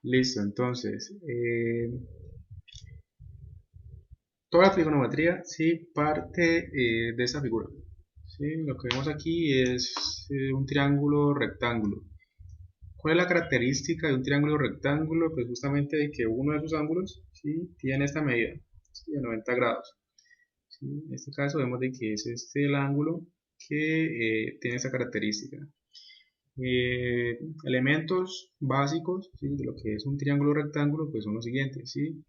Listo, entonces, toda la trigonometría sí parte de esta figura. ¿Sí? Lo que vemos aquí es un triángulo rectángulo. ¿Cuál es la característica de un triángulo rectángulo? Pues justamente de que uno de sus ángulos, ¿sí?, tiene esta medida, ¿sí?, de 90 grados. ¿Sí? En este caso vemos de que es este el ángulo que tiene esta característica. Elementos básicos, ¿sí?, de lo que es un triángulo rectángulo, pues son los siguientes, ¿sí?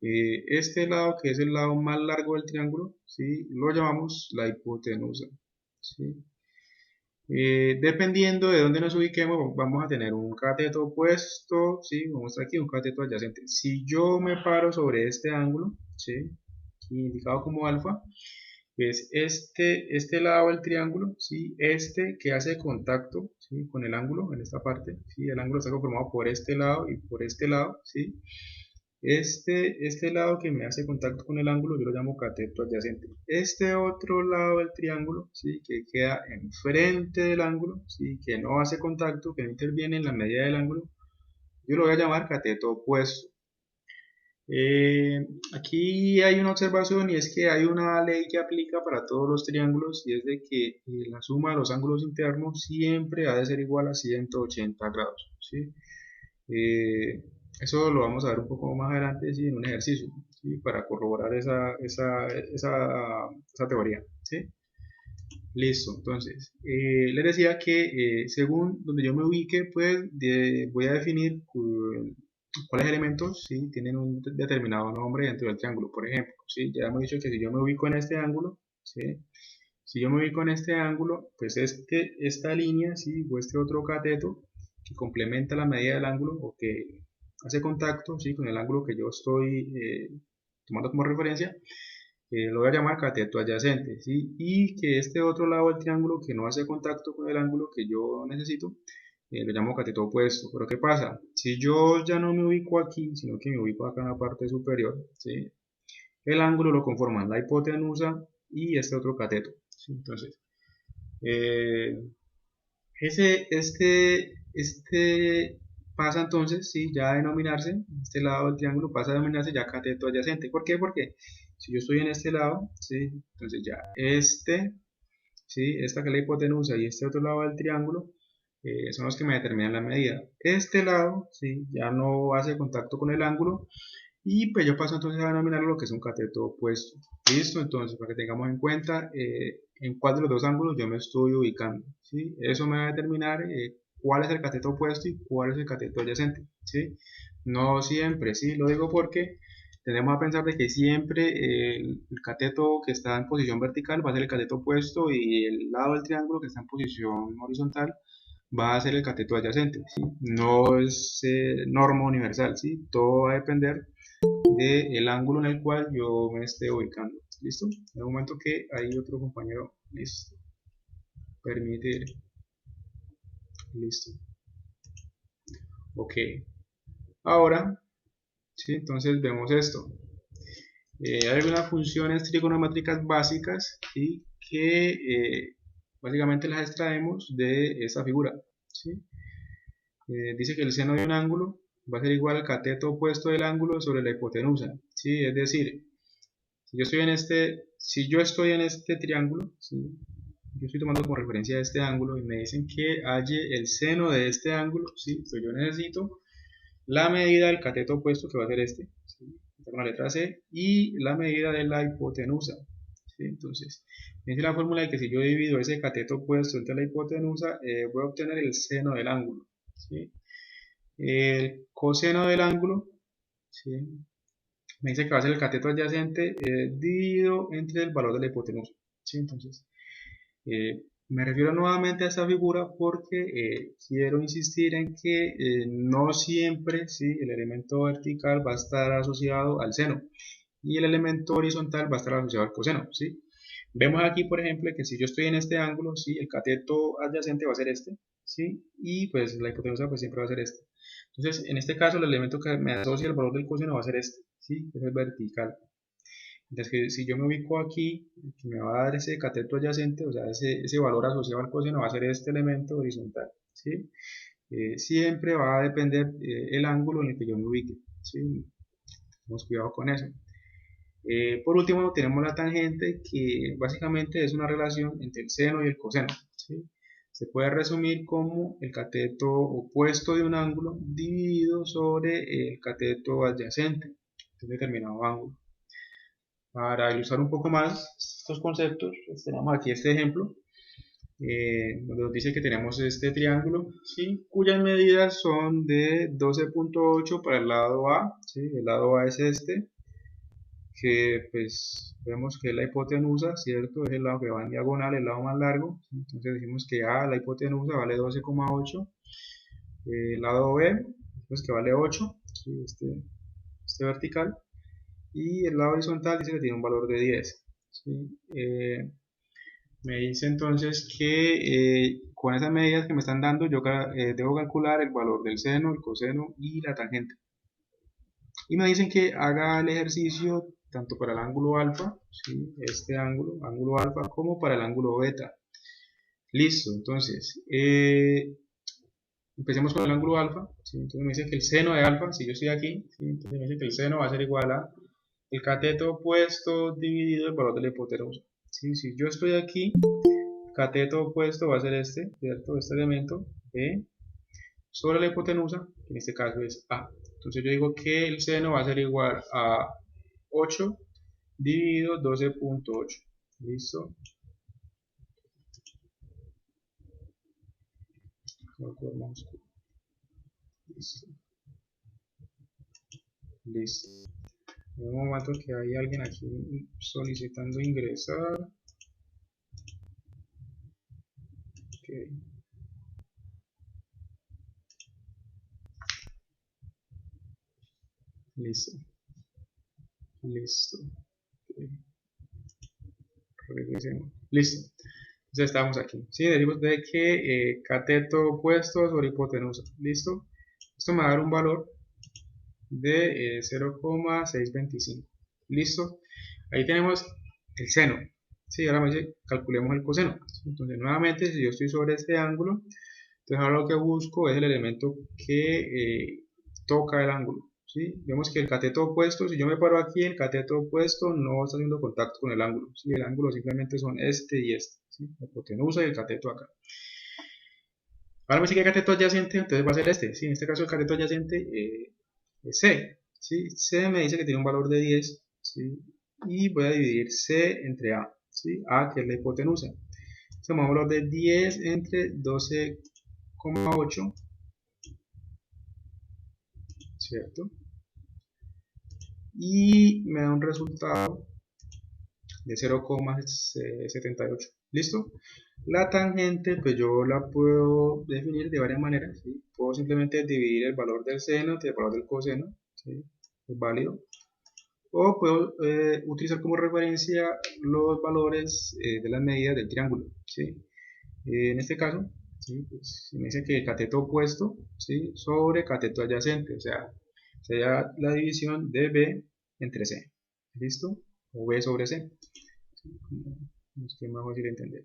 Este lado, que es el lado más largo del triángulo, ¿sí?, lo llamamos la hipotenusa, ¿sí? Dependiendo de dónde nos ubiquemos, vamos a tener un cateto opuesto, ¿sí? Vamos a aquí un cateto adyacente. Si yo me paro sobre este ángulo, ¿sí?, indicado como alfa, es este lado del triángulo, ¿sí?, este que hace contacto, ¿sí?, con el ángulo en esta parte, ¿sí? El ángulo está conformado por este lado y por este lado, ¿sí? Este lado que me hace contacto con el ángulo yo lo llamo cateto adyacente. Este otro lado del triángulo, ¿sí?, que queda enfrente del ángulo, ¿sí?, que no hace contacto, que no interviene en la medida del ángulo, yo lo voy a llamar cateto opuesto. Aquí hay una observación, y es que hay una ley que aplica para todos los triángulos, y es de que la suma de los ángulos internos siempre ha de ser igual a 180 grados, ¿sí? Eh, Eso lo vamos a ver un poco más adelante, ¿sí?, en un ejercicio, ¿sí?, para corroborar esa teoría, ¿sí? Listo, entonces, les decía que según donde yo me ubique, pues voy a definir cuáles elementos, ¿sí?, tienen un determinado nombre dentro del triángulo. Por ejemplo, ¿sí?, ya hemos dicho que si yo me ubico en este ángulo, ¿sí?, si yo me ubico en este ángulo, pues esta línea, ¿sí?, o este otro cateto que complementa la medida del ángulo o que hace contacto, ¿sí?, con el ángulo que yo estoy tomando como referencia, lo voy a llamar cateto adyacente, ¿sí? Y que este otro lado del triángulo que no hace contacto con el ángulo que yo necesito, lo llamo cateto opuesto. Pero ¿qué pasa? Si yo ya no me ubico aquí, sino que me ubico acá en la parte superior, ¿sí?, el ángulo lo conforman la hipotenusa y este otro cateto, ¿sí? Entonces, eh, este pasa entonces, ¿sí?, ya a denominarse, este lado del triángulo pasa a denominarse ya cateto adyacente. ¿Por qué? Porque si yo estoy en este lado, ¿sí?, entonces ya ¿sí?, esta que es la hipotenusa y este otro lado del triángulo son los que me determinan la medida. Este lado, ¿sí?, ya no hace contacto con el ángulo, y pues yo paso entonces a denominar lo que es un cateto opuesto. Listo, entonces para que tengamos en cuenta en cuál de los dos ángulos yo me estoy ubicando, ¿sí? Eso me va a determinar cuál es el cateto opuesto y cuál es el cateto adyacente, ¿sí? No siempre, ¿sí? Lo digo porque tenemos a pensar de que siempre el cateto que está en posición vertical va a ser el cateto opuesto, y el lado del triángulo que está en posición horizontal va a ser el cateto adyacente, ¿sí? No es norma universal, ¿sí? Todo va a depender del ángulo en el cual yo me esté ubicando. ¿Listo? En el momento que hay otro compañero, listo. Permitir. Listo. Ok. Ahora, ¿sí?, entonces vemos esto. Hay algunas funciones trigonométricas básicas, ¿sí?, que básicamente las extraemos de esta figura, ¿sí? Dice que el seno de un ángulo va a ser igual al cateto opuesto del ángulo sobre la hipotenusa, ¿sí? Es decir, si yo estoy en este triángulo, ¿sí?, yo estoy tomando como referencia este ángulo y me dicen que halle el seno de este ángulo, ¿sí? Pues yo necesito la medida del cateto opuesto, que va a ser este, ¿sí?, con la letra C, y la medida de la hipotenusa, ¿sí? Entonces, me dice la fórmula de que si yo divido ese cateto opuesto entre la hipotenusa, voy a obtener el seno del ángulo, ¿sí? El coseno del ángulo, ¿sí?, me dice que va a ser el cateto adyacente dividido entre el valor de la hipotenusa, ¿sí? Entonces, me refiero nuevamente a esta figura porque quiero insistir en que no siempre, ¿sí?, el elemento vertical va a estar asociado al seno y el elemento horizontal va a estar asociado al coseno, ¿sí? Vemos aquí, por ejemplo, que si yo estoy en este ángulo, ¿sí?, el cateto adyacente va a ser este, ¿sí?, y pues la hipotenusa pues siempre va a ser este. Entonces, en este caso, el elemento que me asocia el valor del coseno va a ser este, ¿sí?, que es el vertical. Entonces, que si yo me ubico aquí, que me va a dar ese cateto adyacente, o sea, ese valor asociado al coseno va a ser este elemento horizontal, ¿sí? siempre va a depender el ángulo en el que yo me ubique, ¿sí? Tenemos cuidado con eso. Por último, tenemos la tangente, que básicamente es una relación entre el seno y el coseno, ¿sí? Se puede resumir como el cateto opuesto de un ángulo dividido sobre el cateto adyacente de un determinado ángulo. Para ilustrar un poco más estos conceptos, pues tenemos aquí este ejemplo, donde nos dice que tenemos este triángulo, ¿sí? Cuyas medidas son de 12.8 para el lado A, ¿sí? El lado A es este, que pues vemos que es la hipotenusa, ¿cierto? Es el lado que va en diagonal, el lado más largo. Entonces decimos que A, la hipotenusa, vale 12,8. El lado B, pues que vale 8, ¿sí? Este vertical. Y el lado horizontal dice que tiene un valor de 10, ¿sí? Me dice entonces que con esas medidas que me están dando yo debo calcular el valor del seno, el coseno y la tangente. Y me dicen que haga el ejercicio tanto para el ángulo alfa, ¿sí? Este ángulo alfa, como para el ángulo beta. Listo, entonces, empecemos con el ángulo alfa, ¿sí? Entonces me dice que el seno de alfa, si yo estoy aquí, ¿sí? Entonces me dice que el seno va a ser igual a el cateto opuesto dividido el valor de la hipotenusa, ¿sí? Si yo estoy aquí, cateto opuesto va a ser este, ¿cierto? Este elemento, sobre la hipotenusa, que en este caso es A. Entonces yo digo que el seno va a ser igual a 8 dividido 12.8. ¿Listo? Listo. Listo. En un momento que hay alguien aquí solicitando ingresar. Okay. Listo. Listo. Okay. Regresemos. Listo. Entonces estamos aquí. ¿Sí? Decimos de que cateto opuesto sobre hipotenusa. ¿Listo? Esto me va a dar un valor de 0,625. ¿Listo? Ahí tenemos el seno. ¿Sí? Ahora me dice, calculemos el coseno. Entonces, nuevamente, si yo estoy sobre este ángulo, entonces ahora lo que busco es el elemento que toca el ángulo. ¿Sí? Vemos que el cateto opuesto, si yo me paro aquí, el cateto opuesto no está haciendo contacto con el ángulo. ¿Sí? El ángulo simplemente son este y este. ¿Sí? La hipotenusa y el cateto acá. Ahora me dice que el cateto adyacente, entonces va a ser este. ¿Sí? En este caso el cateto adyacente es C. ¿Sí? C me dice que tiene un valor de 10. ¿Sí? Y voy a dividir C entre A. ¿Sí? A, que es la hipotenusa. Entonces me da un valor de 10 entre 12,8. ¿Cierto? Y me da un resultado de 0,78. ¿Listo? La tangente, pues yo la puedo definir de varias maneras. ¿Sí? Puedo simplemente dividir el valor del seno entre el valor del coseno. ¿Sí? Es válido. O puedo utilizar como referencia los valores de las medidas del triángulo. ¿Sí? En este caso, ¿sí? Pues, me dice que cateto opuesto, ¿sí? Sobre cateto adyacente, o sea, sería la división de B entre C. ¿Listo? O B sobre C. Es que es más fácil de entender.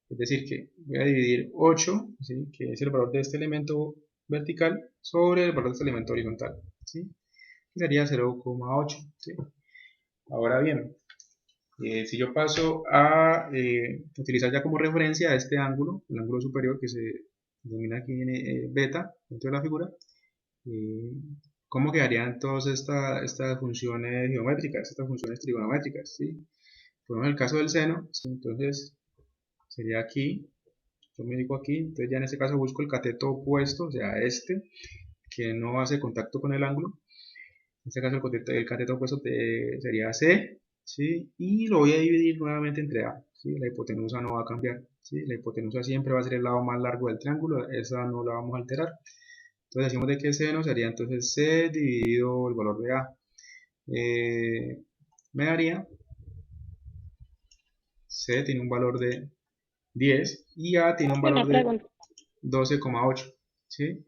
Es decir, que voy a dividir 8, ¿sí? Que es el valor de este elemento vertical, sobre el valor de este elemento horizontal. ¿Sí? Que sería 0,8. ¿Sí? Ahora bien, si yo paso a utilizar ya como referencia este ángulo, el ángulo superior que se denomina aquí en beta dentro de la figura, eh, ¿cómo quedarían todas estas funciones geométricas, estas funciones trigonométricas? ¿Sí? Ponemos el caso del seno, ¿sí? Entonces sería aquí, yo me digo aquí, entonces ya en este caso busco el cateto opuesto, o sea este, que no hace contacto con el ángulo. En este caso el cateto opuesto sería C, ¿sí? Y lo voy a dividir nuevamente entre A, ¿sí? La hipotenusa no va a cambiar, ¿sí? La hipotenusa siempre va a ser el lado más largo del triángulo, esa no la vamos a alterar. Entonces decimos de que seno sería entonces C dividido el valor de A. Me daría, C tiene un valor de 10 y A tiene un valor Una de pregunta. 12,8, ¿sí?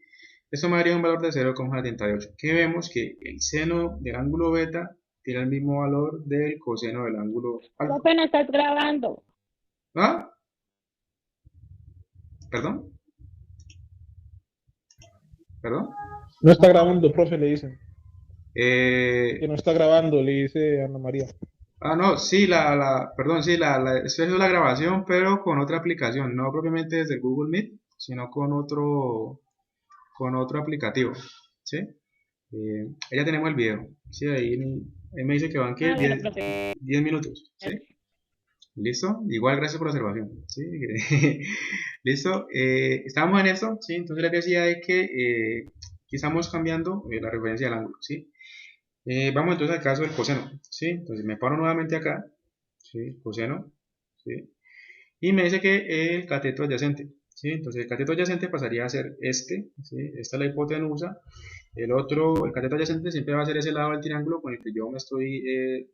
Esto me daría un valor de 0,78. Que vemos que el seno del ángulo beta tiene el mismo valor del coseno del ángulo alfa. Profe, no estás grabando. ¿Ah? ¿Perdón? ¿Perdón? No está grabando, profe, le dicen. Que Eh, no está grabando, le dice Ana María. no, sí, perdón, sí, estoy haciendo la grabación, pero con otra aplicación, no propiamente desde el Google Meet, sino con otro aplicativo, ¿sí? Ya tenemos el video, ¿sí? Ahí me dice que van, ¿qué? Ah, bueno, 10 profe. 10 minutos, ¿sí? ¿Listo? Igual, gracias por la observación, ¿sí? ¿Listo? Estábamos en esto, ¿sí? Entonces les decía de que estamos cambiando la referencia del ángulo, ¿sí? Vamos entonces al caso del coseno, ¿sí? Entonces me paro nuevamente acá, ¿sí? Coseno, ¿sí? Y me dice que el cateto adyacente, ¿sí? Entonces el cateto adyacente pasaría a ser este, ¿sí? Esta es la hipotenusa. El cateto adyacente siempre va a ser ese lado del triángulo con el que yo me estoy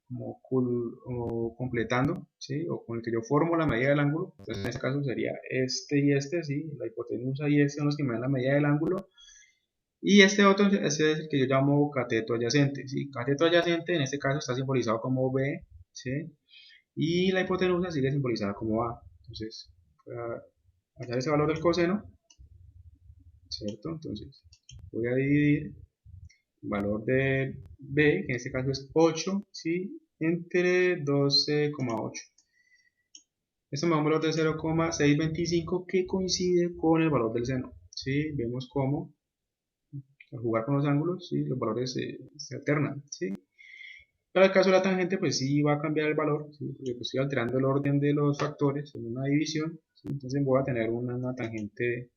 como completando, ¿sí? O con el que yo formo la medida del ángulo. Entonces en este caso sería este y este, ¿sí? La hipotenusa y este son los que me dan la medida del ángulo. Y este otro ese es el que yo llamo cateto adyacente, ¿sí? Cateto adyacente en este caso está simbolizado como B, ¿sí? Y la hipotenusa sigue simbolizada como A. Entonces, para hallar ese valor del coseno, ¿cierto? Entonces, voy a dividir el valor de B, que en este caso es 8, ¿sí? Entre 12,8. Esto me da un valor de 0,625 que coincide con el valor del seno, ¿sí? Vemos cómo al jugar con los ángulos, ¿sí? Los valores se alternan, ¿sí? Para el caso de la tangente, pues sí va a cambiar el valor, ¿sí? Porque pues estoy alterando el orden de los factores en una división, ¿sí? Entonces voy a tener una tangente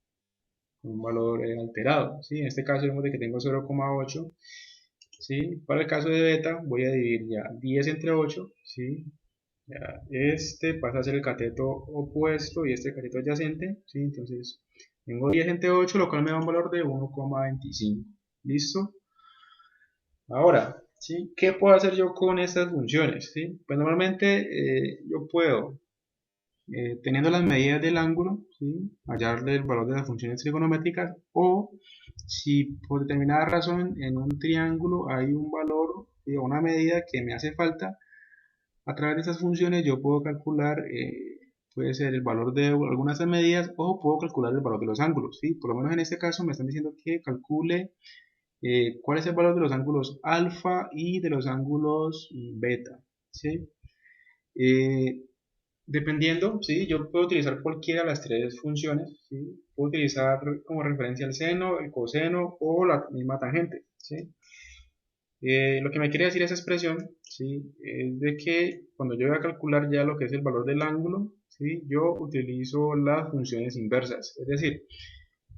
con un valor alterado, ¿sí? En este caso vemos de que tengo 0,8, ¿sí? Para el caso de beta voy a dividir ya 10 entre 8, ¿sí? Ya este pasa a ser el cateto opuesto y este el cateto adyacente, ¿sí? Entonces tengo 10 entre 8, lo cual me da un valor de 1,25. ¿Listo? Ahora, ¿sí? ¿Qué puedo hacer yo con estas funciones? ¿Sí? Pues normalmente yo puedo, teniendo las medidas del ángulo, ¿sí? Hallarle el valor de las funciones trigonométricas, o si por determinada razón en un triángulo hay un valor, ¿sí? O una medida que me hace falta, a través de esas funciones yo puedo calcular, puede ser el valor de algunas medidas, o puedo calcular el valor de los ángulos, ¿sí? Por lo menos en este caso me están diciendo que calcule cuál es el valor de los ángulos alfa y de los ángulos beta, ¿sí? Eh, Dependiendo, ¿sí? Yo puedo utilizar cualquiera de las tres funciones, ¿sí? Puedo utilizar como referencia el seno, el coseno o la misma tangente, ¿sí? Lo que me quiere decir esa expresión, ¿sí? Es de que cuando yo voy a calcular ya lo que es el valor del ángulo, ¿sí? Yo utilizo las funciones inversas, es decir,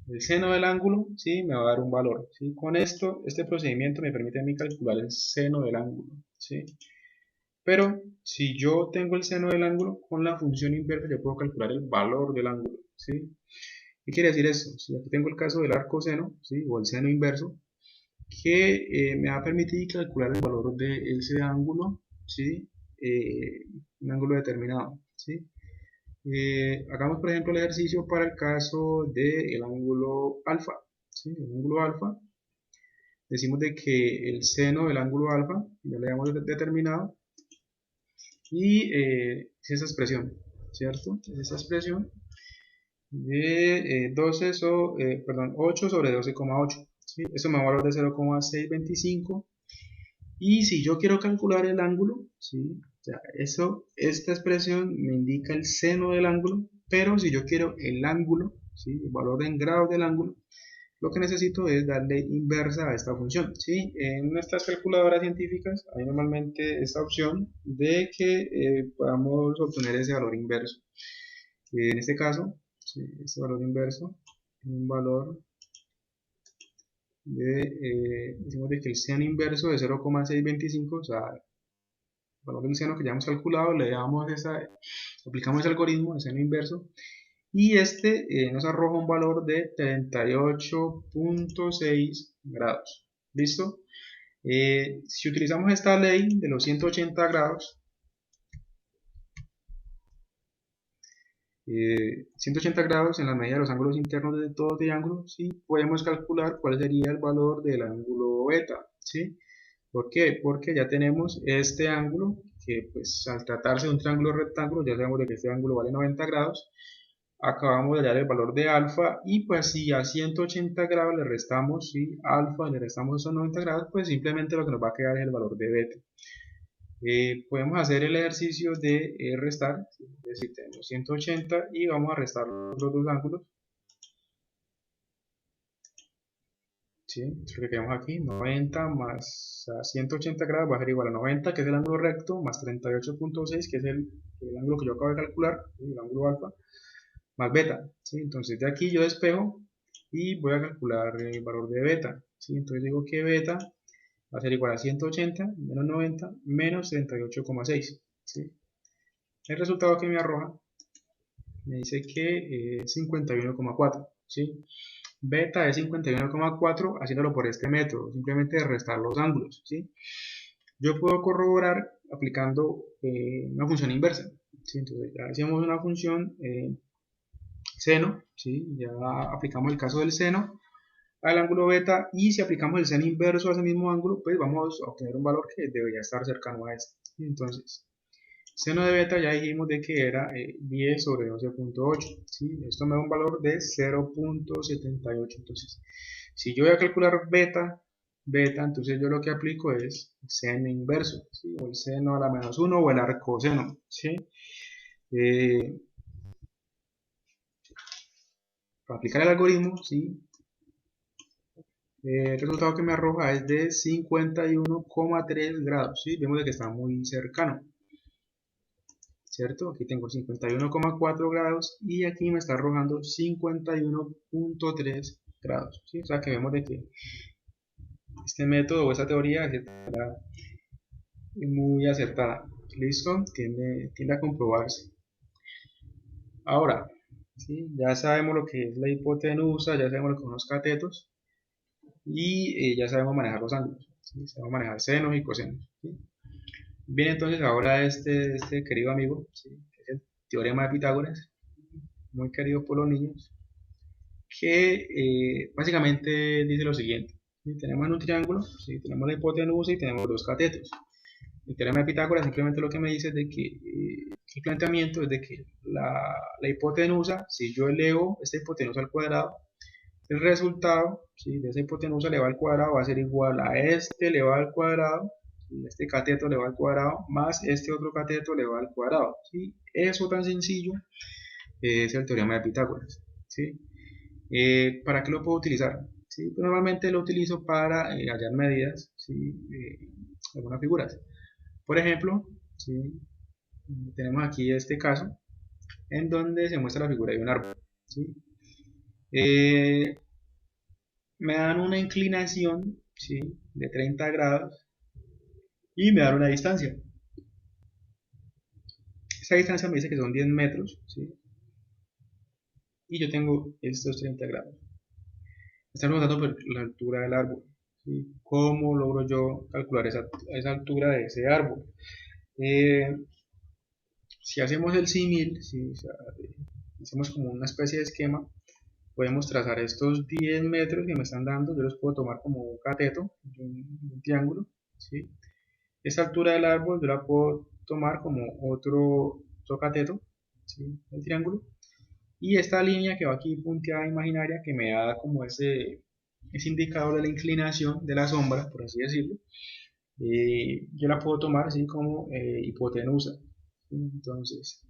el seno del ángulo, ¿sí? Me va a dar un valor, ¿sí? Con esto, este procedimiento me permite a mí calcular el seno del ángulo, ¿sí? Pero si yo tengo el seno del ángulo, con la función inversa yo puedo calcular el valor del ángulo, ¿sí? ¿Qué quiere decir eso? Si aquí tengo el caso del arco seno, ¿sí? O el seno inverso, que me va a permitir calcular el valor de ese ángulo, ¿sí? Un ángulo determinado, ¿sí? Hagamos por ejemplo el ejercicio para el caso del ángulo alfa, ¿sí? El ángulo alfa, decimos de que el seno del ángulo alfa, ya le hemos determinado, y es esa expresión, ¿cierto? Es esa expresión de 8 sobre 12,8, ¿sí? Eso me da un valor de 0,625. Y si yo quiero calcular el ángulo, ¿sí? O sea, esta expresión me indica el seno del ángulo, pero si yo quiero el ángulo, ¿sí? El valor en grados del ángulo, lo que necesito es darle inversa a esta función, ¿sí? En nuestras calculadoras científicas hay normalmente esta opción de que podamos obtener ese valor inverso. En este caso, ¿sí? Este valor inverso es un valor decimos de que el seno inverso de 0,625, o sea, el valor del seno que ya hemos calculado, aplicamos ese algoritmo de seno inverso, y este nos arroja un valor de 38,6 grados. ¿Listo? Si utilizamos esta ley de los 180 grados, 180 grados en la medida de los ángulos internos de todo triángulo, ¿sí? Podemos calcular cuál sería el valor del ángulo beta, ¿sí? ¿Por qué? Porque ya tenemos este ángulo que pues al tratarse de un triángulo rectángulo ya sabemos de que este ángulo vale 90 grados, acabamos de hallar el valor de alfa, y pues si a 180 grados le restamos, ¿sí?, alfa, le restamos esos 90 grados, pues simplemente lo que nos va a quedar es el valor de beta. Podemos hacer el ejercicio de restar, ¿sí? Es decir, tenemos 180 y vamos a restar los dos ángulos, ¿sí? Lo que tenemos aquí, 90 más 180 grados va a ser igual a 90, que es el ángulo recto, más 38.6, que es el ángulo que yo acabo de calcular, ¿sí?, el ángulo alfa, más beta, ¿sí? Entonces de aquí yo despejo y voy a calcular el valor de beta, ¿sí? Entonces digo que beta va a ser igual a 180 menos 90 menos 38,6, ¿sí? El resultado que me arroja me dice que es 51,4, ¿sí? Beta es 51,4, haciéndolo por este método, simplemente de restar los ángulos, ¿sí? Yo puedo corroborar aplicando una función inversa, ¿sí? Entonces ya hacemos una función seno, ¿sí? Ya aplicamos el caso del seno al ángulo beta, y si aplicamos el seno inverso a ese mismo ángulo, pues vamos a obtener un valor que debería estar cercano a este. Entonces, seno de beta ya dijimos de que era 10 sobre 12.8, ¿sí? Esto me da un valor de 0.78. Entonces, si yo voy a calcular beta, entonces yo lo que aplico es seno inverso, ¿sí?, o el seno a la menos 1 o el arcoseno, ¿sí? Para aplicar el algoritmo, ¿sí?, el resultado que me arroja es de 51,3 grados, ¿sí? Vemos de que está muy cercano, ¿cierto? Aquí tengo 51,4 grados y aquí me está arrojando 51,3 grados, ¿sí? O sea que vemos de que este método o esta teoría es muy acertada. ¿Listo? Tiende a comprobarse. Ahora, ¿sí?, ya sabemos lo que es la hipotenusa, ya sabemos lo que son los catetos, y ya sabemos manejar los ángulos, ¿sí? Sabemos manejar senos y cosenos, ¿sí? Bien, entonces ahora este querido amigo, ¿sí?, que es el teorema de Pitágoras, muy querido por los niños, que básicamente dice lo siguiente, ¿sí? Tenemos en un triángulo, ¿sí?, tenemos la hipotenusa y tenemos dos catetos. El teorema de Pitágoras simplemente lo que me dice es de que el planteamiento es de que la hipotenusa, si yo elevo esta hipotenusa al cuadrado, el resultado, ¿sí?, de esa hipotenusa elevada al cuadrado va a ser igual a este elevado al cuadrado, ¿sí?, este cateto elevado al cuadrado, más este otro cateto elevado al cuadrado, ¿sí? Eso tan sencillo es el teorema de Pitágoras, ¿sí? ¿Para qué lo puedo utilizar? ¿Sí? Pues normalmente lo utilizo para hallar medidas, ¿sí?, algunas figuras. Por ejemplo, ¿sí?, tenemos aquí este caso en donde se muestra la figura de un árbol, ¿sí? Me dan una inclinación, ¿sí?, de 30 grados y me dan una distancia. Esa distancia me dice que son 10 metros, ¿sí?, y yo tengo estos 30 grados. Estamos dando por la altura del árbol, ¿sí? ¿Cómo logro yo calcular esa altura de ese árbol? Si hacemos el símil, ¿sí?, o sea, hacemos como una especie de esquema, podemos trazar estos 10 metros que me están dando, yo los puedo tomar como un cateto, un triángulo, ¿sí? Esta altura del árbol yo la puedo tomar como otro cateto, ¿sí?, el triángulo, y esta línea que va aquí punteada imaginaria que me da como ese indicador de la inclinación de la sombra, por así decirlo, yo la puedo tomar así como hipotenusa, ¿sí? Entonces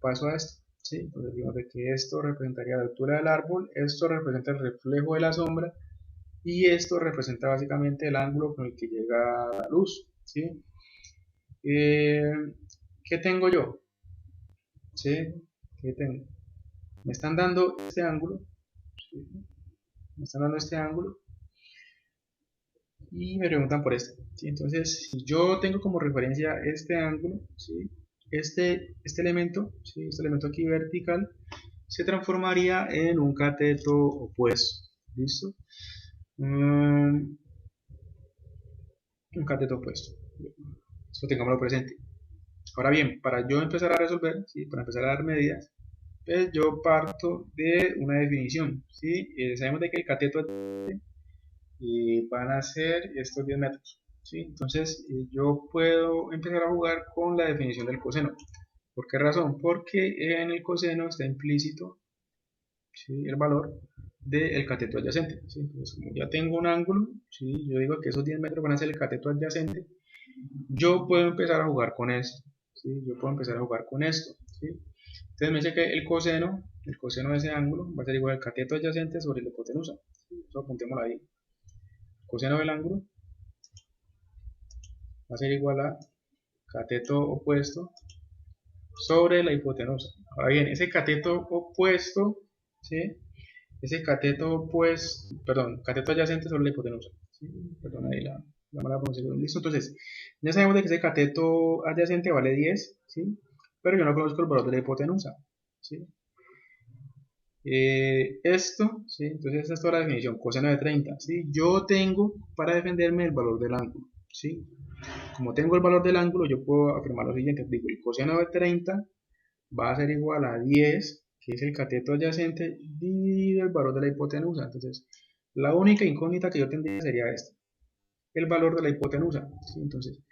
paso a esto, ¿sí? Entonces digamos de que esto representaría la altura del árbol, esto representa el reflejo de la sombra, y esto representa básicamente el ángulo con el que llega la luz, ¿sí? ¿Qué tengo yo? ¿Sí? ¿Qué tengo? Me están dando este ángulo, ¿sí?, me están dando este ángulo y me preguntan por este, ¿sí? Entonces, si yo tengo como referencia este ángulo, ¿sí?, este elemento, ¿sí?, este elemento aquí vertical, se transformaría en un cateto opuesto, ¿listo? Un cateto opuesto, esto tengámoslo presente. Ahora bien, para yo empezar a resolver, ¿sí?, para empezar a dar medidas, pues yo parto de una definición, ¿sí? Sabemos de que el cateto van a ser estos 10 metros, ¿sí? Entonces yo puedo empezar a jugar con la definición del coseno. ¿Por qué razón? Porque en el coseno está implícito, ¿sí?, el valor del cateto adyacente, ¿sí? Entonces, como ya tengo un ángulo, ¿sí?, yo digo que esos 10 metros van a ser el cateto adyacente, yo puedo empezar a jugar con esto, ¿sí? Yo puedo empezar a jugar con esto, ¿sí? Entonces me dice que el coseno de ese ángulo va a ser igual al cateto adyacente sobre la hipotenusa, ¿sí? Eso apuntémoslo ahí. El coseno del ángulo va a ser igual a cateto opuesto sobre la hipotenusa. Ahora bien, ese cateto opuesto, ¿sí?, ese cateto opuesto, perdón, cateto adyacente sobre la hipotenusa, ¿sí? Perdón ahí la mala pronunciación. Listo, entonces ya sabemos de que ese cateto adyacente vale 10, ¿sí?, pero yo no conozco el valor de la hipotenusa, ¿sí? Esto, ¿sí?, entonces esta es toda la definición, coseno de 30, ¿sí? Yo tengo para defenderme el valor del ángulo, ¿sí? Como tengo el valor del ángulo, yo puedo afirmar lo siguiente, digo, el coseno de 30 va a ser igual a 10, que es el cateto adyacente, dividido el valor de la hipotenusa. Entonces, la única incógnita que yo tendría sería esta, el valor de la hipotenusa, ¿sí? Entonces,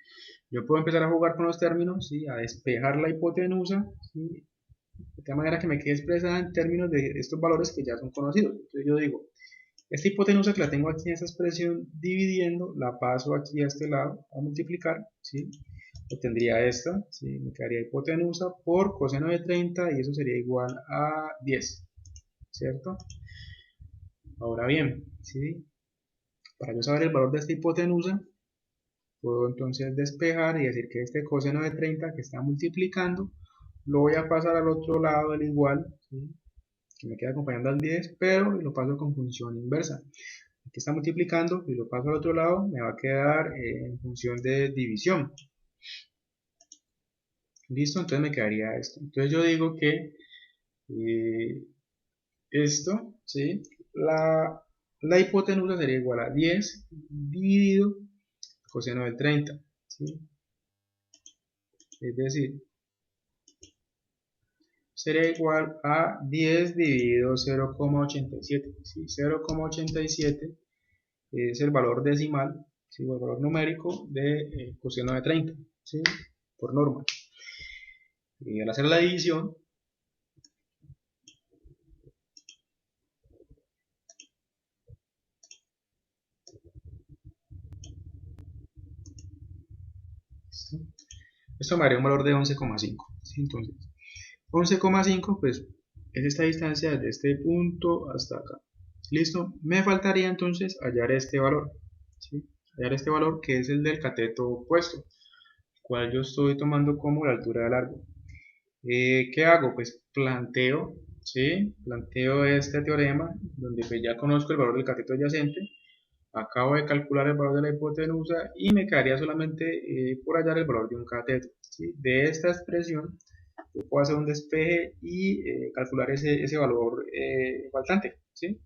yo puedo empezar a jugar con los términos, ¿sí?, a despejar la hipotenusa, ¿sí?, de tal manera que me quede expresada en términos de estos valores que ya son conocidos. Entonces yo digo, esta hipotenusa que la tengo aquí en esta expresión dividiendo, la paso aquí a este lado a multiplicar, ¿sí?, obtendría esta, ¿sí?, me quedaría hipotenusa por coseno de 30 y eso sería igual a 10, ¿cierto? Ahora bien, ¿sí?, para yo saber el valor de esta hipotenusa, puedo entonces despejar y decir que este coseno de 30 que está multiplicando, lo voy a pasar al otro lado del igual, ¿sí?, que me queda acompañando al 10, pero lo paso con función inversa. Aquí está multiplicando y lo paso al otro lado, me va a quedar en función de división. Listo, entonces me quedaría esto. Entonces yo digo que esto, ¿sí?, la hipotenusa sería igual a 10 dividido coseno del 30, ¿sí? Es decir, sería igual a 10 dividido 0,87, ¿sí? 0,87 es el valor decimal, ¿sí?, o el valor numérico de coseno de 30, ¿sí?, por norma. Y al hacer la división, ¿sí?, esto me daría un valor de 11,5, ¿sí? Entonces 11,5 pues es esta distancia desde este punto hasta acá. Listo, me faltaría entonces hallar este valor, ¿sí?, hallar este valor que es el del cateto opuesto, cual yo estoy tomando como la altura del árbol. ¿Qué hago? Pues planteo, ¿sí?, planteo este teorema donde pues ya conozco el valor del cateto adyacente, acabo de calcular el valor de la hipotenusa y me quedaría solamente por hallar el valor de un cateto, ¿sí? De esta expresión yo puedo hacer un despeje y calcular ese valor faltante, ¿sí?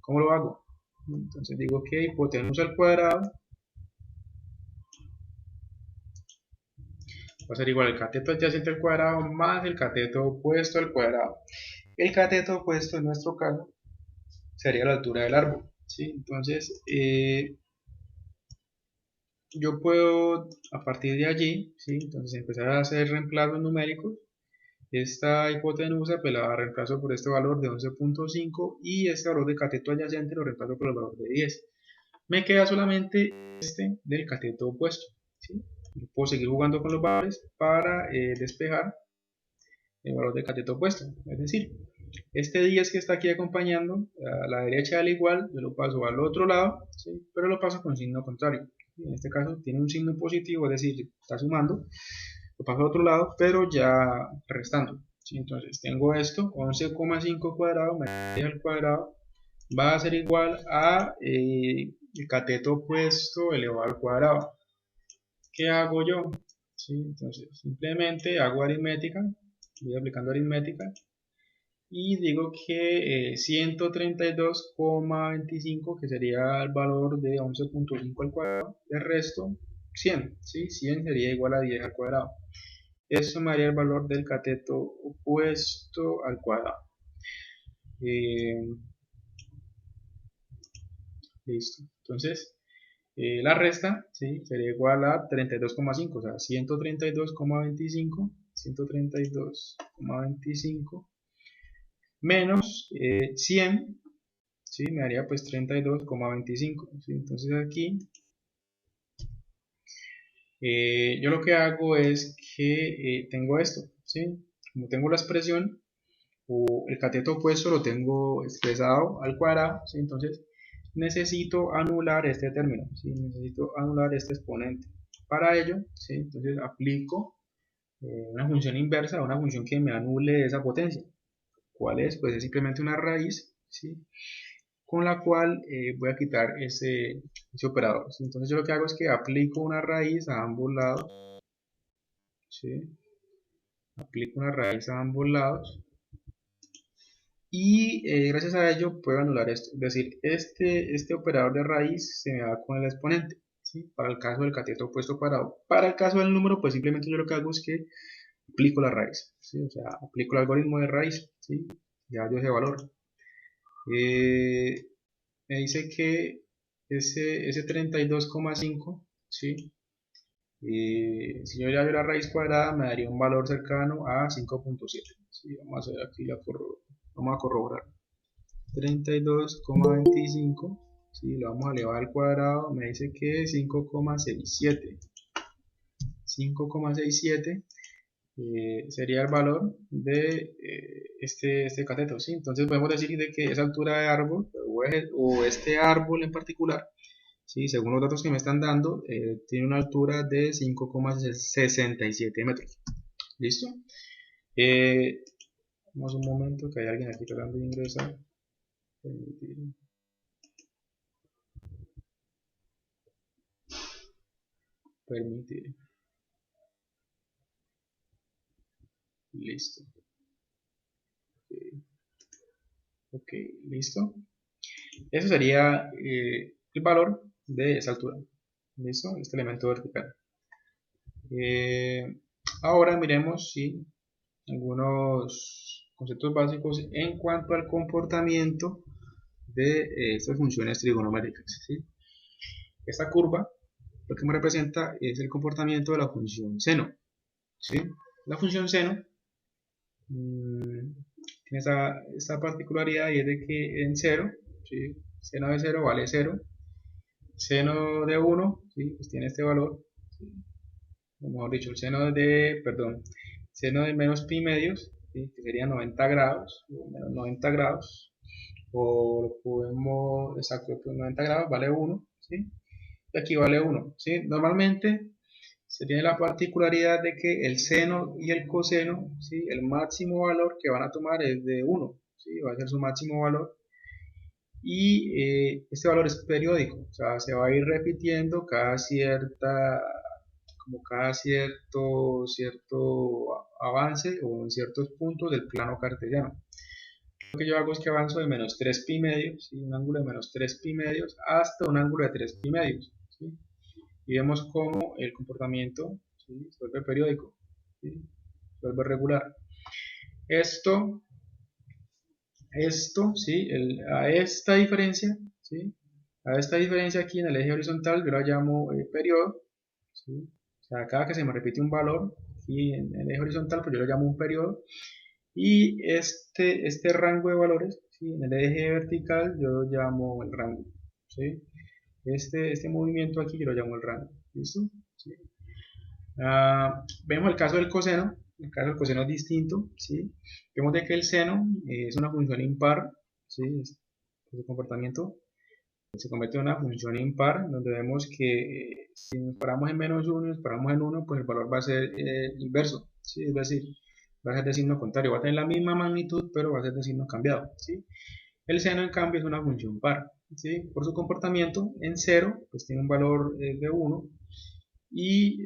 ¿Cómo lo hago? Entonces digo que hipotenusa al cuadrado va a ser igual al cateto adyacente al cuadrado más el cateto opuesto al cuadrado. El cateto opuesto en nuestro caso sería la altura del árbol, ¿sí? Entonces yo puedo a partir de allí, ¿sí?, entonces empezar a hacer reemplazos numéricos. Esta hipotenusa pues la reemplazo por este valor de 11,5 y este valor de cateto adyacente lo reemplazo por el valor de 10. Me queda solamente este del cateto opuesto, ¿sí? Yo puedo seguir jugando con los valores para despejar el valor del cateto opuesto, es decir, este 10 que está aquí acompañando a la derecha del igual, yo lo paso al otro lado, ¿sí?, pero lo paso con signo contrario. En este caso tiene un signo positivo, es decir, está sumando, lo paso al otro lado, pero ya restando, ¿sí? Entonces tengo esto, 11,5 cuadrado menos al cuadrado va a ser igual a el cateto opuesto elevado al cuadrado. ¿Qué hago yo? ¿Sí? Entonces simplemente hago aritmética, voy aplicando aritmética y digo que 132,25, que sería el valor de 11,5 al cuadrado, el resto 100, ¿sí? 100 sería igual a 10 al cuadrado. Eso me daría el valor del cateto opuesto al cuadrado. Listo. Entonces, la resta, ¿sí?, sería igual a 32,5, o sea, 132,25 132,25 menos 100, ¿sí? Me daría pues 32,25, ¿sí? Entonces aquí yo lo que hago es que tengo esto, ¿sí? Como tengo la expresión o el cateto opuesto lo tengo expresado al cuadrado, ¿sí? Entonces necesito anular este término, ¿sí? Necesito anular este exponente. Para ello, ¿sí? Entonces aplico una función inversa, una función que me anule esa potencia. ¿Cuál es? Pues es simplemente una raíz, ¿sí? Con la cual voy a quitar ese operador, ¿sí? Entonces yo lo que hago es que aplico una raíz a ambos lados, ¿sí? Aplico una raíz a ambos lados y gracias a ello puedo anular esto, es decir, este operador de raíz se me va con el exponente, ¿sí? Para el caso del cateto opuesto cuadrado. Para el caso del número, pues simplemente yo lo que hago es que aplico la raíz, ¿sí? O sea, aplico el algoritmo de raíz, ¿sí? Ya hallo ese valor. Me dice que ese 32,5, ¿sí? Si yo ya hallo la raíz cuadrada me daría un valor cercano a 5,7, ¿sí? Vamos a hacer aquí vamos a corroborar. 32,25, ¿sí? Lo vamos a elevar al cuadrado, me dice que 5,67. 5,67 sería el valor de este cateto, ¿sí? Entonces podemos decir de que esa altura de árbol o este árbol en particular, ¿sí? Según los datos que me están dando, tiene una altura de 5,67 metros. ¿Listo? Vamos un momento que hay alguien aquí tratando de ingresar. Permitir. Listo. Ok, listo. Eso sería el valor de esa altura. ¿Listo? Este elemento vertical. Ahora miremos si algunos conceptos básicos en cuanto al comportamiento de estas funciones trigonométricas, ¿sí? Esta curva lo que me representa es el comportamiento de la función seno, ¿sí? La función seno tiene esta particularidad y es de que en 0, ¿sí? Seno de 0 vale 0, seno de 1, ¿sí? Pues tiene este valor, ¿sí? O mejor dicho, el seno de menos pi medios, ¿sí? Que sería 90 grados, o menos 90 grados, o lo podemos, exacto, 90 grados vale 1, ¿sí? Y aquí vale 1, ¿sí? Normalmente se tiene la particularidad de que el seno y el coseno, ¿sí? El máximo valor que van a tomar es de 1, ¿sí? Va a ser su máximo valor. Y este valor es periódico, o sea, se va a ir repitiendo como cada cierto avance o en ciertos puntos del plano cartesiano. Lo que yo hago es que avanzo de menos 3 pi medios, ¿sí? Un ángulo de menos 3 pi medios hasta un ángulo de 3 pi medios, ¿sí? Y vemos cómo el comportamiento, ¿sí? Se vuelve periódico, ¿sí? Se vuelve regular. Esto, ¿sí? A esta diferencia, ¿sí? A esta diferencia aquí en el eje horizontal yo la llamo periodo, ¿sí? O sea, cada que se me repite un valor aquí en el eje horizontal, pues yo lo llamo un periodo. Y este rango de valores, ¿sí? En el eje vertical yo lo llamo el rango, ¿sí? Este movimiento aquí yo lo llamo el rango, ¿listo? ¿Sí? Vemos el caso del coseno. El caso del coseno es distinto, ¿sí? Vemos de que el seno es una función impar, ¿sí? Su comportamiento se convierte en una función impar, donde vemos que si nos paramos en menos 1 y nos paramos en 1, pues el valor va a ser inverso, ¿sí? Es decir, va a ser de signo contrario, va a tener la misma magnitud, pero va a ser de signo cambiado, ¿sí? El seno, en cambio, es una función par, ¿sí? Por su comportamiento, en 0, pues tiene un valor de 1, y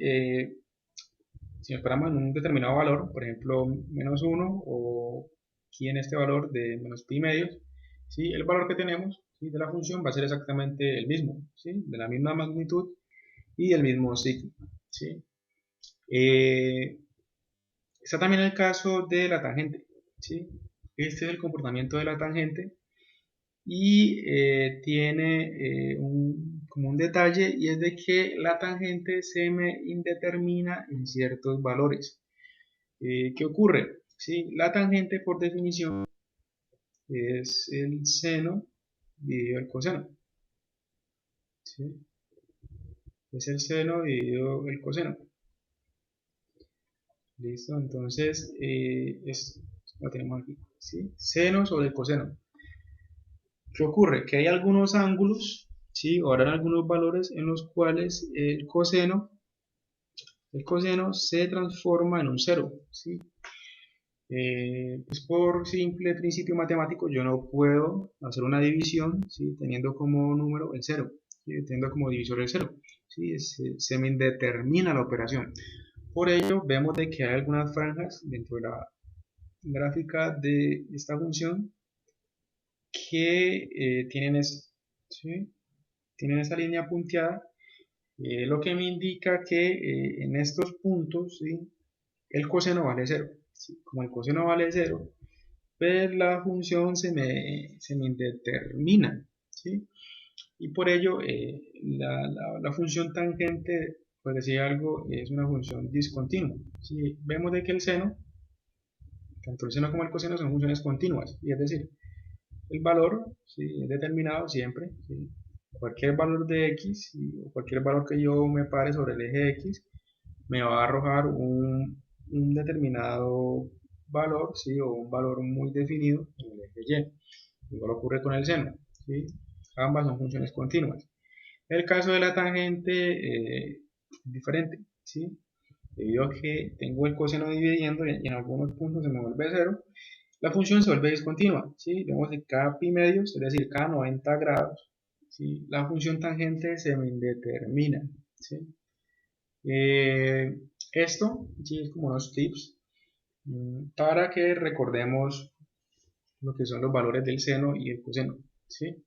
si nos paramos en un determinado valor, por ejemplo, menos 1, o aquí en este valor de menos pi medios, ¿sí? El valor que tenemos, ¿sí? De la función va a ser exactamente el mismo, ¿sí? De la misma magnitud y del mismo signo, ¿sí? Está también el caso de la tangente, ¿sí? Este es el comportamiento de la tangente y tiene como un detalle, y es de que la tangente se me indetermina en ciertos valores. ¿Qué ocurre? ¿Sí? La tangente, por definición, es el seno dividido el coseno. ¿Sí? Es el seno dividido el coseno. Listo, entonces lo tenemos aquí. ¿Sí? Seno sobre el coseno. ¿Qué ocurre? Que hay algunos ángulos, ¿sí? O habrán algunos valores en los cuales el coseno se transforma en un cero, ¿sí? Pues por simple principio matemático yo no puedo hacer una división, ¿sí? Teniendo como número el cero, ¿sí? Teniendo como divisor el cero, ¿sí? Se me indetermina la operación. Por ello vemos de que hay algunas franjas dentro de la gráfica de esta función que ¿sí? Tienen esa línea punteada, lo que me indica que en estos puntos, ¿sí? El coseno vale cero, ¿sí? Como el coseno vale cero, pues la función se me indetermina, ¿sí? Y por ello la función tangente, pues decía algo, es una función discontinua. ¿Sí? Vemos de que el seno, tanto el seno como el coseno son funciones continuas, y es decir, el valor, ¿sí? Es determinado siempre, ¿sí? Cualquier valor de x, ¿sí? O cualquier valor que yo me pare sobre el eje x me va a arrojar un determinado valor, ¿sí? O un valor muy definido en el eje y. Igual ocurre con el seno, ¿sí? Ambas son funciones continuas. El caso de la tangente es diferente, ¿sí? Debido a que tengo el coseno dividiendo y en algunos puntos se me vuelve cero, la función se vuelve discontinua, ¿sí? Vemos que cada pi medios, es decir, cada 90 grados, ¿sí? La función tangente se me indetermina, ¿sí? Esto, ¿sí? Es como unos tips para que recordemos lo que son los valores del seno y el coseno, ¿sí?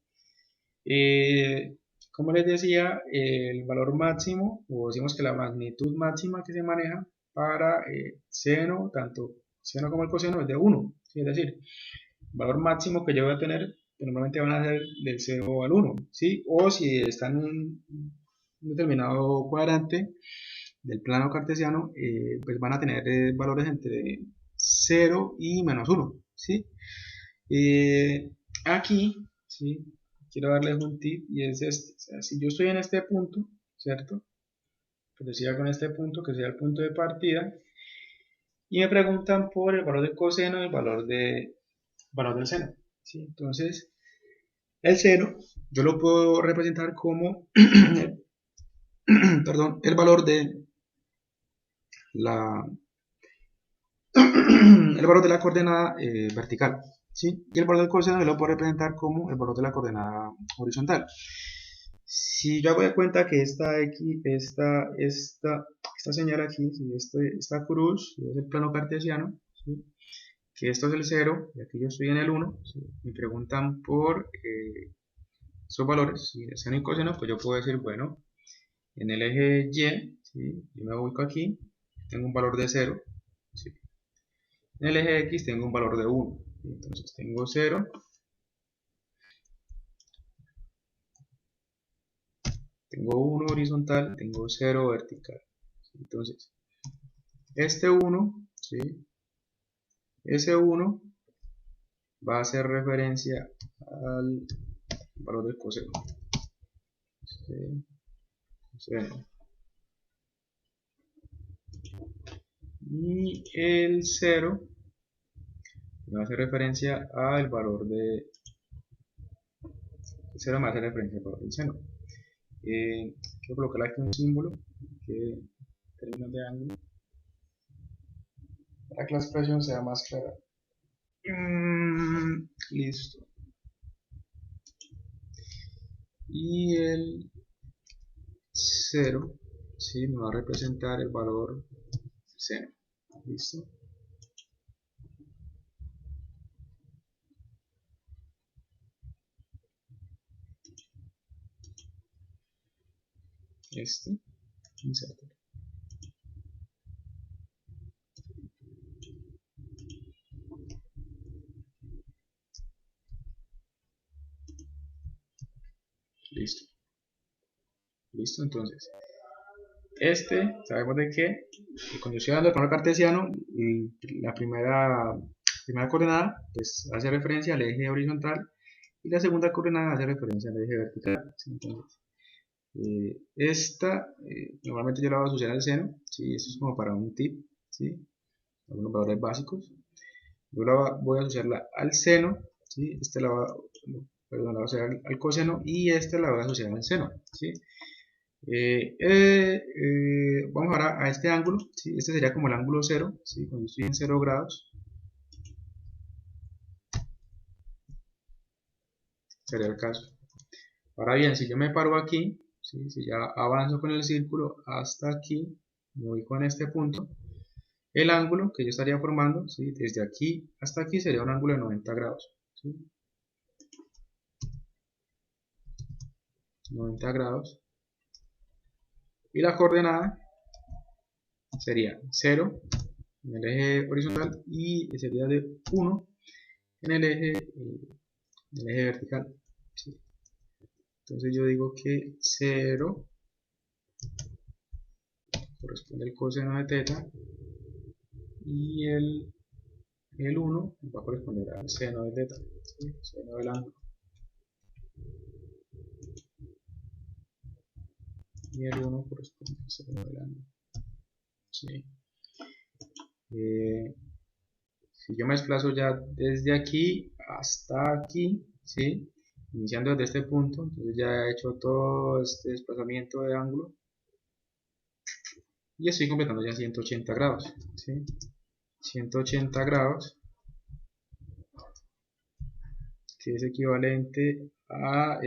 Como les decía, el valor máximo, o decimos que la magnitud máxima que se maneja para seno, tanto seno como el coseno, es de 1, ¿sí? Es decir, el valor máximo que yo voy a tener normalmente van a ser del 0 al 1, ¿sí? O si está en un determinado cuadrante del plano cartesiano, pues van a tener valores entre 0 y -1, ¿sí? Aquí, ¿sí? Quiero darles un tip y es este. O sea, si yo estoy en este punto, ¿cierto? Pues decía con este punto que sea el punto de partida y me preguntan por el valor del coseno y el valor del seno, ¿sí? Entonces, el seno yo lo puedo representar como perdón, el valor de la el valor de la coordenada vertical, ¿sí? Y el valor del coseno yo lo puedo representar como el valor de la coordenada horizontal. Si yo hago de cuenta que esta señal aquí, ¿sí? Esta cruz es el plano cartesiano, ¿sí? Que esto es el 0 y aquí yo estoy en el 1, ¿sí? Me preguntan por esos valores, ¿sí? El seno y coseno, pues yo puedo decir, bueno, en el eje Y, ¿sí? Yo me ubico aquí, tengo un valor de 0, ¿sí? En el eje X tengo un valor de 1, ¿sí? Entonces tengo 0, tengo 1 horizontal, tengo 0 vertical, ¿sí? Entonces, este 1, ¿sí? Ese 1 va a hacer referencia al valor del coseno, ¿sí? Coseno. Y el 0 va a hacer referencia al valor de 0 me hace referencia al valor del seno. Quiero colocar aquí un símbolo que en términos de ángulo para que la expresión sea más clara. Listo. Y el 0, ¿sí? Me va a representar el valor seno. Listo. Inserto. Listo. Listo, entonces sabemos de que cuando estoy dando el plano cartesiano, la primera coordenada pues, hace referencia al eje horizontal y la segunda coordenada hace referencia al eje vertical. ¿Sí? Entonces, normalmente yo la voy a asociar al seno, ¿sí? Esto es como para un tip, ¿sí? Algunos valores básicos. Yo voy a asociarla al seno, ¿sí? La voy a asociar al coseno y la voy a asociar al seno, ¿sí? Vamos ahora a este ángulo, ¿sí? Este sería como el ángulo 0, ¿sí? Cuando estoy en 0 grados, sería el caso. Ahora bien, si yo me paro aquí, ¿sí? Si ya avanzo con el círculo hasta aquí, me voy con este punto, el ángulo que yo estaría formando, ¿sí? Desde aquí hasta aquí sería un ángulo de 90 grados, ¿sí? 90 grados. Y la coordenada sería 0 en el eje horizontal y sería de 1 en el eje vertical, ¿sí? Entonces yo digo que 0 corresponde al coseno de teta y el 1 va a corresponder al seno de teta, ¿sí? Seno del ángulo. Y el 1 corresponde al seno del ángulo, ¿sí? Si yo me desplazo ya desde aquí hasta aquí, ¿sí? Iniciando desde este punto, entonces ya he hecho todo este desplazamiento de ángulo y estoy completando ya 180 grados, ¿sí? 180 grados, que es equivalente a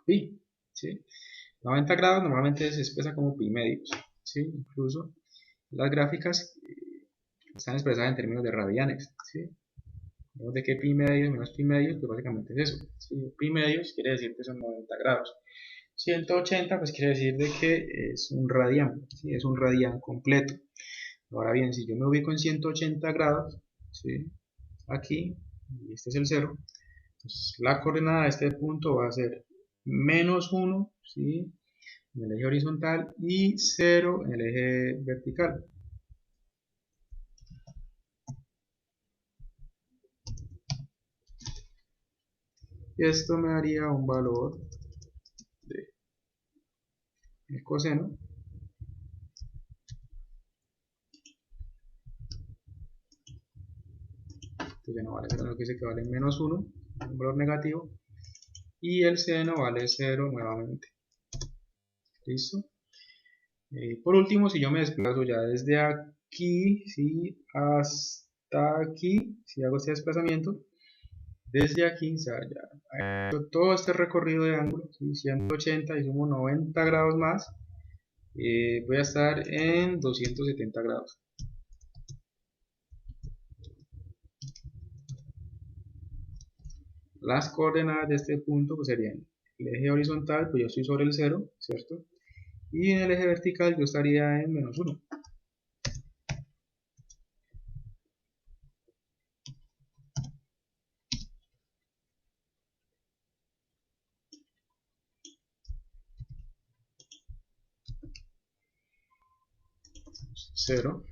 pi, ¿sí? 90 grados normalmente se expresa como pi medios, ¿sí? Incluso las gráficas están expresadas en términos de radianes, ¿sí? Vemos de que pi medios menos pi medios, pues básicamente es eso, ¿sí? Pi medios quiere decir que son 90 grados. 180 pues quiere decir de que es un radián, ¿sí? Es un radián completo. Ahora bien, si yo me ubico en 180 grados, ¿sí? Aquí, y este es el 0, pues la coordenada de este punto va a ser menos 1, ¿sí? En el eje horizontal y 0 en el eje vertical. Y esto me daría un valor de el coseno que ya no vale 0, lo que dice que vale menos 1, un valor negativo, y el seno vale 0 nuevamente. ¿Listo? Por último, si yo me desplazo ya desde aquí, ¿sí? Hasta aquí, si hago este desplazamiento, desde aquí, o sea, ya he hecho todo este recorrido de ángulo, ¿sí? 180 y sumo 90 grados más, voy a estar en 270 grados. Las coordenadas de este punto pues serían el eje horizontal, pues yo estoy sobre el 0, ¿cierto? Y en el eje vertical yo estaría en menos 1. 0.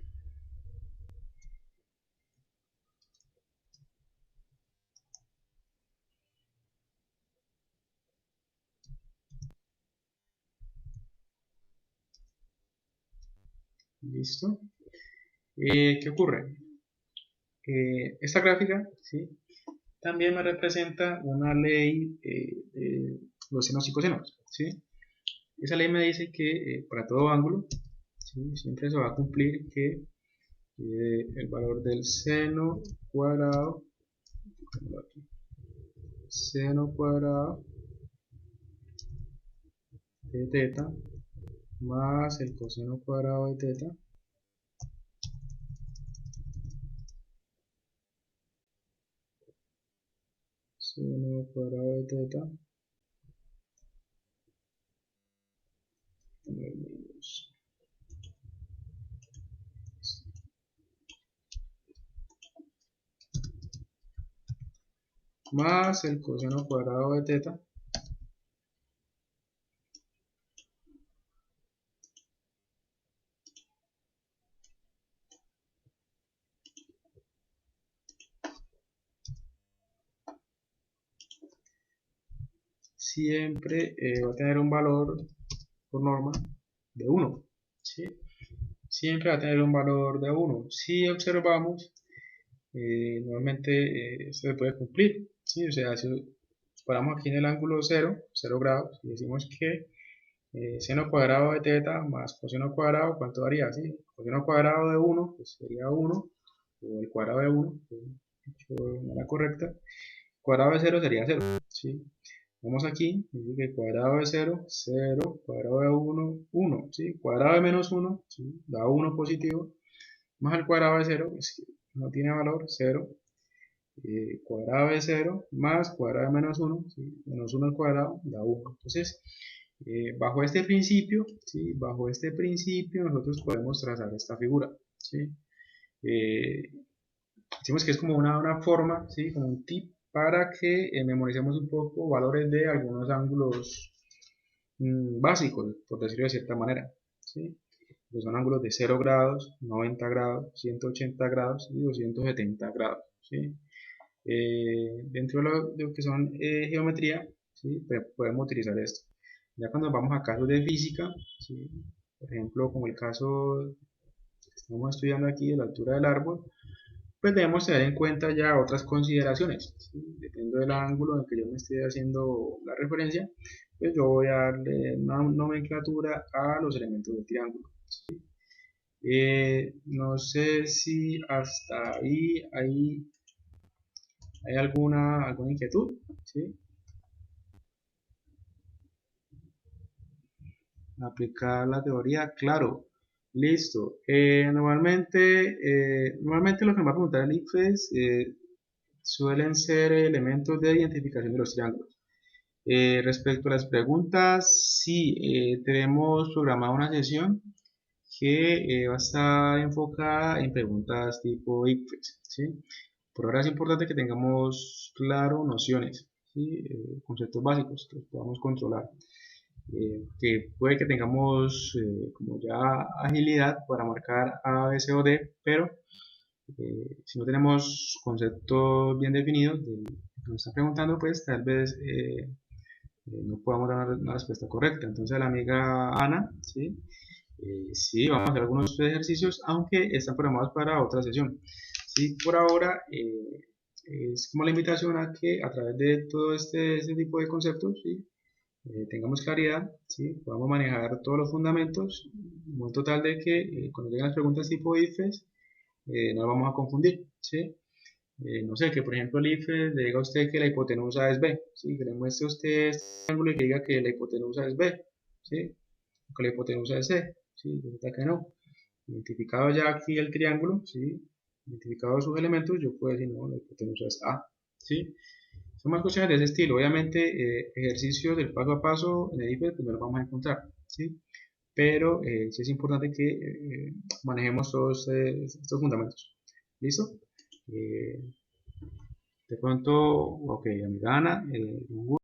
¿Listo? ¿Qué ocurre? Esta gráfica, ¿sí? También me representa una ley de los senos y cosenos, ¿sí? Esa ley me dice que para todo ángulo, ¿sí? Siempre se va a cumplir que el valor del seno cuadrado, seno cuadrado de teta más el coseno cuadrado de teta seno cuadrado de teta más el coseno cuadrado de teta siempre va a tener un valor por norma de 1, ¿sí? Siempre va a tener un valor de 1. Si observamos, normalmente se puede cumplir, ¿sí? O sea, si paramos aquí en el ángulo 0, 0 grados, y decimos que seno cuadrado de teta más coseno cuadrado, ¿cuánto daría? ¿Sí? Coseno cuadrado de 1, pues sería 1, o el cuadrado de 1, dicho de manera correcta. Cuadrado de 0 sería 0, ¿sí? Vamos aquí, dice que cuadrado de 0, 0, cuadrado de 1, 1, ¿sí? Cuadrado de menos 1, ¿sí? Da 1 positivo, más el cuadrado de 0, pues no tiene valor, 0. Cuadrado de 0 más cuadrado de menos 1, ¿sí? Menos 1 al cuadrado da 1. Entonces, bajo este principio, ¿sí? Bajo este principio nosotros podemos trazar esta figura, ¿sí? Decimos que es como una forma, ¿sí? Como un tip para que memoricemos un poco valores de algunos ángulos básicos, por decirlo de cierta manera, ¿sí? Pues son ángulos de 0 grados, 90 grados, 180 grados y 270 grados, ¿sí? Dentro de lo que son geometría, ¿sí? Pues podemos utilizar esto. Ya cuando vamos a casos de física, ¿sí? Por ejemplo, como el caso que estamos estudiando aquí de la altura del árbol, pues debemos tener en cuenta ya otras consideraciones, ¿sí? Dependiendo del ángulo en que yo me esté haciendo la referencia, pues yo voy a darle una nomenclatura a los elementos del triángulo, ¿sí? No sé si hasta ahí hay alguna inquietud, ¿sí? Aplicar la teoría, claro, listo. Normalmente lo que me va a preguntar el ICFES suelen ser elementos de identificación de los triángulos. Respecto a las preguntas, sí, tenemos programada una sesión que va a estar enfocada en preguntas tipo ICFES, ¿sí? Por ahora es importante que tengamos claro nociones, ¿sí? Conceptos básicos que los podamos controlar. Que puede que tengamos como ya agilidad para marcar A, B, C o D, pero si no tenemos conceptos bien definidos de lo que nos está preguntando, pues tal vez no podamos dar una respuesta correcta. Entonces, la amiga Ana, ¿sí? Sí, vamos a hacer algunos ejercicios, aunque están programados para otra sesión. Sí, por ahora es como la invitación a que a través de todo este tipo de conceptos, ¿sí? Tengamos claridad, ¿sí? Podamos manejar todos los fundamentos, de modo total de que cuando lleguen las preguntas tipo IFES, no nos vamos a confundir, ¿sí? No sé, que por ejemplo el IFES le diga a usted que la hipotenusa es B, ¿sí? Que le muestre a usted este ángulo y que diga que la hipotenusa es B, ¿sí? O que la hipotenusa es C, ¿sí? Resulta que no. Identificado ya aquí el triángulo, ¿sí? Identificados sus elementos, yo puedo decir, no, la hipotenusa es A, ¿sí? Son más cuestiones de ese estilo. Obviamente, ejercicios del paso a paso en el IFES pues no los vamos a encontrar, ¿sí? Pero sí es importante que manejemos todos estos fundamentos. ¿Listo? De pronto, ok, amiga Ana,